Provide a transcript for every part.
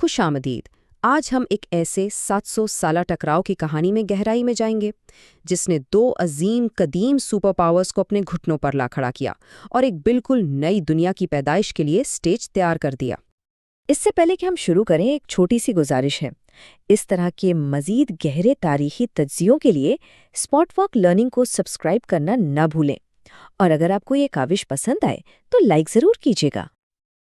خوش آمدید۔ آج ہم ایک ایسے 700 سالہ ٹکراؤ کی کہانی میں گہرائی میں جائیں گے جس نے دو عظیم قدیم سپر پاورز کو اپنے گھٹنوں پر لا کھڑا کیا اور ایک بالکل نئی دنیا کی پیدائش کے لیے سٹیج تیار کر دیا۔ اس سے پہلے کہ ہم شروع کریں، ایک چھوٹی سی گزارش ہے۔ اس طرح کے مزید گہرے تاریخی تجزیوں کے لیے اسپاٹ ورک لرننگ کو سبسکرائب کرنا نہ بھولیں، اور اگر آپ کو یہ کاوش پسند آئے تو لائک ضرور کیجیے گا۔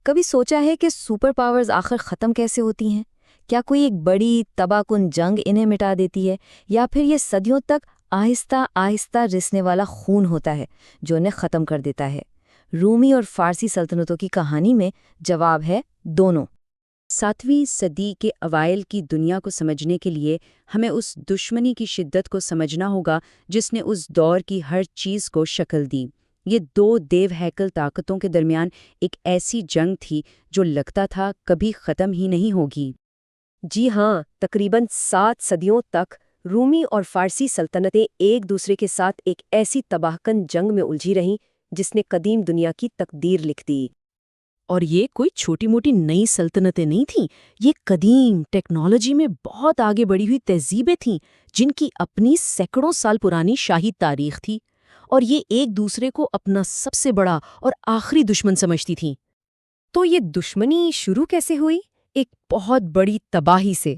کبھی سوچا ہے کہ سپر پاورز آخر ختم کیسے ہوتی ہیں؟ کیا کوئی ایک بڑی تباہ کن جنگ انہیں مٹا دیتی ہے، یا پھر یہ صدیوں تک آہستہ آہستہ رسنے والا خون ہوتا ہے جو انہیں ختم کر دیتا ہے؟ رومی اور فارسی سلطنتوں کی کہانی میں جواب ہے دونوں۔ 7ویں صدی کے اوائل کی دنیا کو سمجھنے کے لیے ہمیں اس دشمنی کی شدت کو سمجھنا ہوگا جس نے اس دور کی ہر چیز کو شکل دی۔ یہ دو دیو ہیکل طاقتوں کے درمیان ایک ایسی جنگ تھی جو لگتا تھا کبھی ختم ہی نہیں ہوگی۔ جی ہاں، تقریباً 7 صدیوں تک رومی اور فارسی سلطنتیں ایک دوسرے کے ساتھ ایک ایسی تباہ کن جنگ میں الجھی رہیں جس نے قدیم دنیا کی تقدیر لکھ دی۔ اور یہ کوئی چھوٹی موٹی نئی سلطنتیں نہیں تھیں، یہ قدیم ٹیکنالوجی میں بہت آگے بڑھی ہوئی تہذیبیں تھیں جن کی اپنی سینکڑوں سال پرانی شاہی تاریخ تھی، اور یہ ایک دوسرے کو اپنا سب سے بڑا اور آخری دشمن سمجھتی تھیں۔ تو یہ دشمنی شروع کیسے ہوئی؟ ایک بہت بڑی تباہی سے۔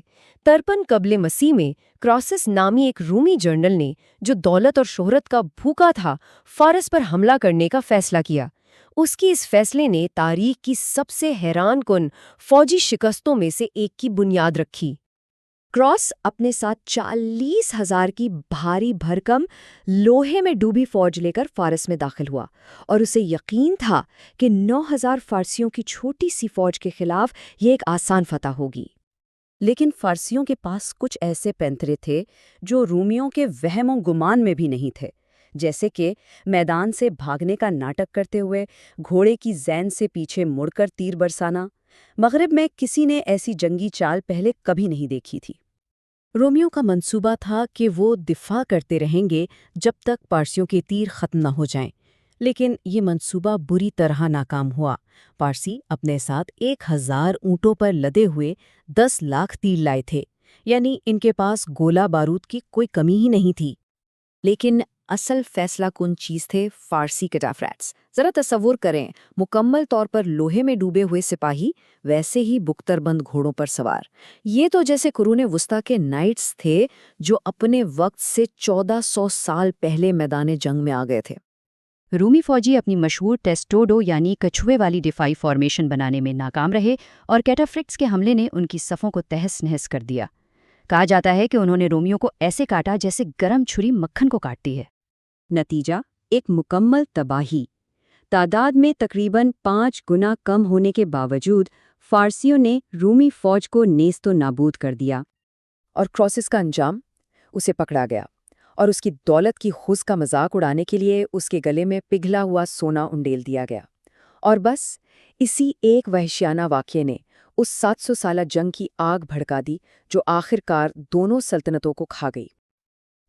53 قبل مسیح میں کراسس نامی ایک رومی جنرل نے، جو دولت اور شہرت کا بھوکا تھا، فارس پر حملہ کرنے کا فیصلہ کیا۔ اس کی اس فیصلے نے تاریخ کی سب سے حیران کن فوجی شکستوں میں سے ایک کی بنیاد رکھی۔ کراس اپنے ساتھ 40,000 کی بھاری بھرکم لوہے میں ڈوبی فوج لے کر فارس میں داخل ہوا، اور اسے یقین تھا کہ 9,000 فارسیوں کی چھوٹی سی فوج کے خلاف یہ ایک آسان فتح ہوگی۔ لیکن فارسیوں کے پاس کچھ ایسے پینترے تھے جو رومیوں کے وہم و گمان میں بھی نہیں تھے، جیسے کہ میدان سے بھاگنے کا ناٹک کرتے ہوئے گھوڑے کی زین سے پیچھے مڑ کر تیر برسانا۔ مغرب میں کسی نے ایسی جنگی چال پہلے کبھی نہیں دیکھی تھی۔ رومیوں کا منصوبہ تھا کہ وہ دفاع کرتے رہیں گے جب تک پارسیوں کے تیر ختم نہ ہو جائیں، لیکن یہ منصوبہ بری طرح ناکام ہوا۔ پارسی اپنے ساتھ 1,000 اونٹوں پر لدے ہوئے 10 لاکھ تیر لائے تھے، یعنی ان کے پاس گولہ بارود کی کوئی کمی ہی نہیں تھی۔ لیکن اصل فیصلہ کن چیز تھے فارسی کیٹافریٹس۔ ذرا تصور کریں، مکمل طور پر لوہے میں ڈوبے ہوئے سپاہی، ویسے ہی بکتر بند گھوڑوں پر سوار۔ یہ تو جیسے قرون وسطیٰ کے نائٹس تھے جو اپنے وقت سے 1400 سال پہلے میدان جنگ میں آ گئے تھے۔ رومی فوجی اپنی مشہور ٹیسٹوڈو یعنی کچھوے والی دفاعی فارمیشن بنانے میں ناکام رہے، اور کیٹافریٹس کے حملے نے ان کی صفوں کو تہس نہس کر دیا۔ کہا جاتا ہے کہ انہوں نے رومیوں کو ایسے کاٹا جیسے گرم چھری مکھن کو کاٹتی ہے۔ نتیجہ ایک مکمل تباہی۔ تعداد میں تقریباً 5 گنا کم ہونے کے باوجود فارسیوں نے رومی فوج کو نیست و نابود کر دیا۔ اور کراسس کا انجام؟ اسے پکڑا گیا، اور اس کی دولت کی خز کا مذاق اڑانے کے لیے اس کے گلے میں پگھلا ہوا سونا انڈیل دیا گیا۔ اور بس اسی ایک وحشیانہ واقعے نے اس 700 سالہ جنگ کی آگ بھڑکا دی جو آخرکار دونوں سلطنتوں کو کھا گئی۔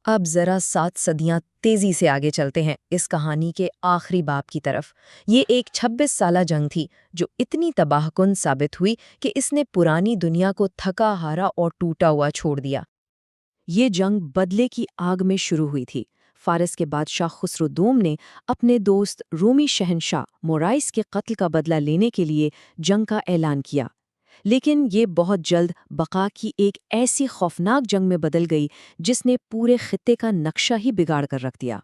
اب ذرا 7 صدیاں تیزی سے آگے چلتے ہیں اس کہانی کے آخری باب کی طرف۔ یہ ایک 26 سالہ جنگ تھی جو اتنی تباہ کن ثابت ہوئی کہ اس نے پرانی دنیا کو تھکا ہارا اور ٹوٹا ہوا چھوڑ دیا۔ یہ جنگ بدلے کی آگ میں شروع ہوئی تھی۔ فارس کے بادشاہ خسرو دوم نے اپنے دوست رومی شہنشاہ مورائس کے قتل کا بدلہ لینے کے لیے جنگ کا اعلان کیا، لیکن یہ بہت جلد بقا کی ایک ایسی خوفناک جنگ میں بدل گئی جس نے پورے خطے کا نقشہ ہی بگاڑ کر رکھ دیا۔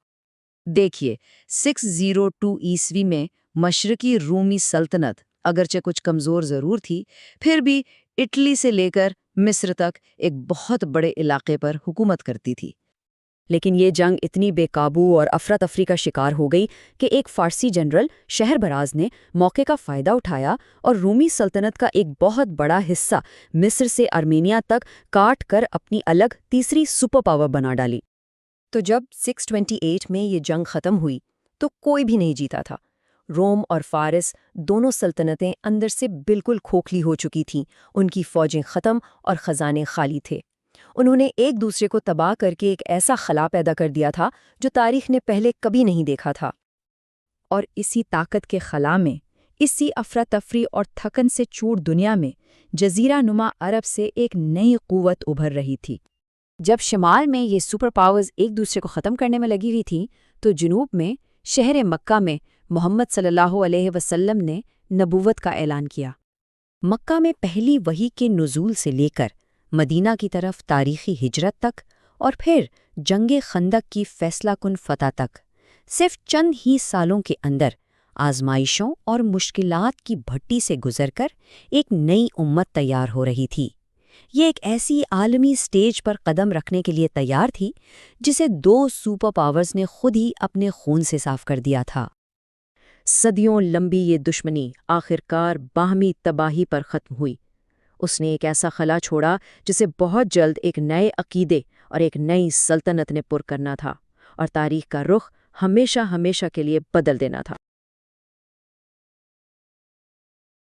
دیکھیے، 602 عیسوی میں مشرقی رومی سلطنت اگرچہ کچھ کمزور ضرور تھی، پھر بھی اٹلی سے لے کر مصر تک ایک بہت بڑے علاقے پر حکومت کرتی تھی۔ لیکن یہ جنگ اتنی بے قابو اور افراتفری کا شکار ہو گئی کہ ایک فارسی جنرل شہربراز نے موقع کا فائدہ اٹھایا اور رومی سلطنت کا ایک بہت بڑا حصہ مصر سے ارمینیا تک کاٹ کر اپنی الگ تیسری سپر پاور بنا ڈالی۔ تو جب 628 میں یہ جنگ ختم ہوئی تو کوئی بھی نہیں جیتا تھا۔ روم اور فارس دونوں سلطنتیں اندر سے بالکل کھوکھلی ہو چکی تھیں، ان کی فوجیں ختم اور خزانے خالی تھے۔ انہوں نے ایک دوسرے کو تباہ کر کے ایک ایسا خلا پیدا کر دیا تھا جو تاریخ نے پہلے کبھی نہیں دیکھا تھا۔ اور اسی طاقت کے خلا میں، اسی افراتفری اور تھکن سے چور دنیا میں، جزیرہ نما عرب سے ایک نئی قوت ابھر رہی تھی۔ جب شمال میں یہ سپر پاورز ایک دوسرے کو ختم کرنے میں لگی ہوئی تھیں تو جنوب میں شہر مکہ میں محمد صلی اللہ علیہ وسلم نے نبوت کا اعلان کیا۔ مکہ میں پہلی وحی کے نزول سے لے کر مدینہ کی طرف تاریخی ہجرت تک اور پھر جنگ خندق کی فیصلہ کن فتح تک صرف چند ہی سالوں کے اندر آزمائشوں اور مشکلات کی بھٹی سے گزر کر ایک نئی امت تیار ہو رہی تھی۔ یہ ایک ایسی عالمی سٹیج پر قدم رکھنے کے لیے تیار تھی جسے 2 سپر پاورز نے خود ہی اپنے خون سے صاف کر دیا تھا۔ صدیوں لمبی یہ دشمنی آخرکار باہمی تباہی پر ختم ہوئی۔ اس نے ایک ایسا خلا چھوڑا جسے بہت جلد ایک نئے عقیدے اور ایک نئی سلطنت نے پر کرنا تھا اور تاریخ کا رخ ہمیشہ ہمیشہ کے لیے بدل دینا تھا۔